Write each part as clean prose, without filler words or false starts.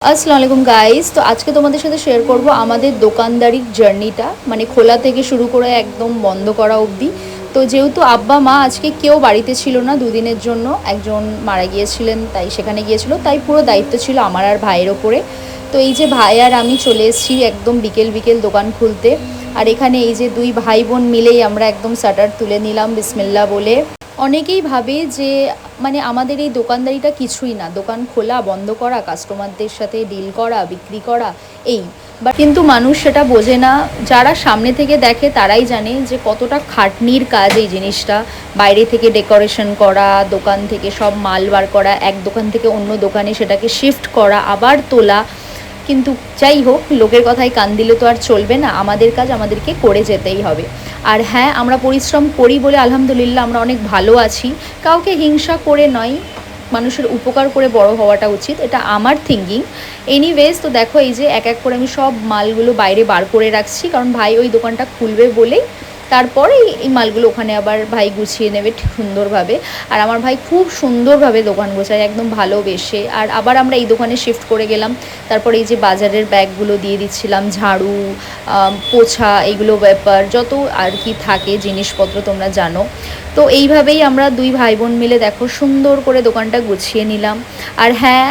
আসসালামু আলাইকুম গাইস। তো আজকে তোমাদের সাথে শেয়ার করব আমাদের দোকানদারির জার্নিটা, মানে খোলা থেকে শুরু করে একদম বন্ধ করা অবধি। তো যেহেতু আব্বা মা আজকে কেউ বাড়িতে ছিল না, দুদিনের জন্য একজন মারা গিয়েছিলেন, তাই সেখানে গিয়েছিল, তাই পুরো দায়িত্ব ছিল আমার আর ভাইয়ের ওপরে। তো এই যে ভাই আর আমি চলে এসেছি একদম বিকেল বিকেল দোকান খুলতে। আর এখানে এই যে দুই ভাই বোন মিলেই আমরা একদম শাটার তুলে নিলাম বিসমিল্লাহ বলে। অনেকেই ভাবে যে মানে আমাদের এই দোকানদারিটা কিছুই না, দোকান খোলা বন্ধ করা, কাস্টমারদের সাথে ডিল করা, বিক্রি করা, এই। বা কিন্তু মানুষ সেটা বোঝে না, যারা সামনে থেকে দেখে তারাই জানে যে কতটা খাটনির কাজ এই জিনিসটা। বাইরে থেকে ডেকোরেশন করা, দোকান থেকে সব মাল বার করা, এক দোকান থেকে অন্য দোকানে সেটাকে শিফট করা, আবার তোলা। কিন্তু যাই হোক, লোকের কথায় কান দিলে তো আর চলবে না, আমাদের কাজ আমাদেরকে করে যেতেই হবে। আর হ্যাঁ, আমরা পরিশ্রম করি বলে আলহামদুলিল্লাহ আমরা অনেক ভালো আছি। কাউকে হিংসা করে নয়, মানুষের উপকার করে বড় হওয়াটা উচিত, এটা আমার থিঙ্কিং। এনিওয়েজ, তো দেখো এই যে এক এক করে আমি সব মালগুলো বাইরে বার করে রাখছি, কারণ ভাই ওই দোকানটা খুলবে বলেই। তারপরে এই মালগুলো ওখানে আবার ভাই গুছিয়ে নেবে ঠিক সুন্দরভাবে। আর আমার ভাই খুব সুন্দরভাবে দোকান গোছায়, একদম ভালোবেসে। আর আবার আমরা এই দোকানে শিফট করে গেলাম। তারপরে এই যে বাজারের ব্যাগগুলো দিয়ে দিচ্ছিলাম, ঝাড়ু, পোছা, এইগুলো ব্যাপার যত আর কি থাকে জিনিসপত্র তোমরা জানো। তো এইভাবেই আমরা দুই ভাই বোন মিলে দেখো সুন্দর করে দোকানটা গুছিয়ে নিলাম। আর হ্যাঁ,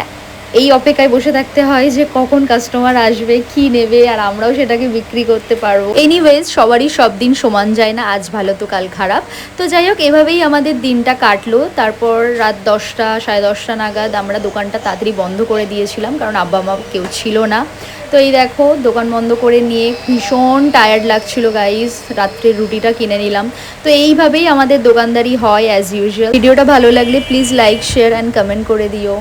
এই অপেক্ষায় বসে থাকতে হয় যে কখন কাস্টমার আসবে, কি নেবে, আর আমরাও সেটাকে বিক্রি করতে পারবো। এনিওয়েজ, সবারই সব দিন সমান যায় না, আজ ভালো তো কাল খারাপ। তো যাই হোক, এভাবেই আমাদের দিনটা কাটলো। তারপর রাত 10টা, সাড়ে 10টা নাগাদ আমরা দোকানটা তাড়াতাড়ি বন্ধ করে দিয়েছিলাম, কারণ আব্বা মা কেউ ছিল না। তো এই দেখো দোকান বন্ধ করে নিয়ে ভীষণ টায়ার্ড লাগছিল গাইস, রাত্রের রুটিটা কিনে নিলাম। তো এইভাবেই আমাদের দোকানদারি হয় অ্যাজ ইউজুয়াল। ভিডিওটা ভালো লাগলে please like, share and comment করে দিও।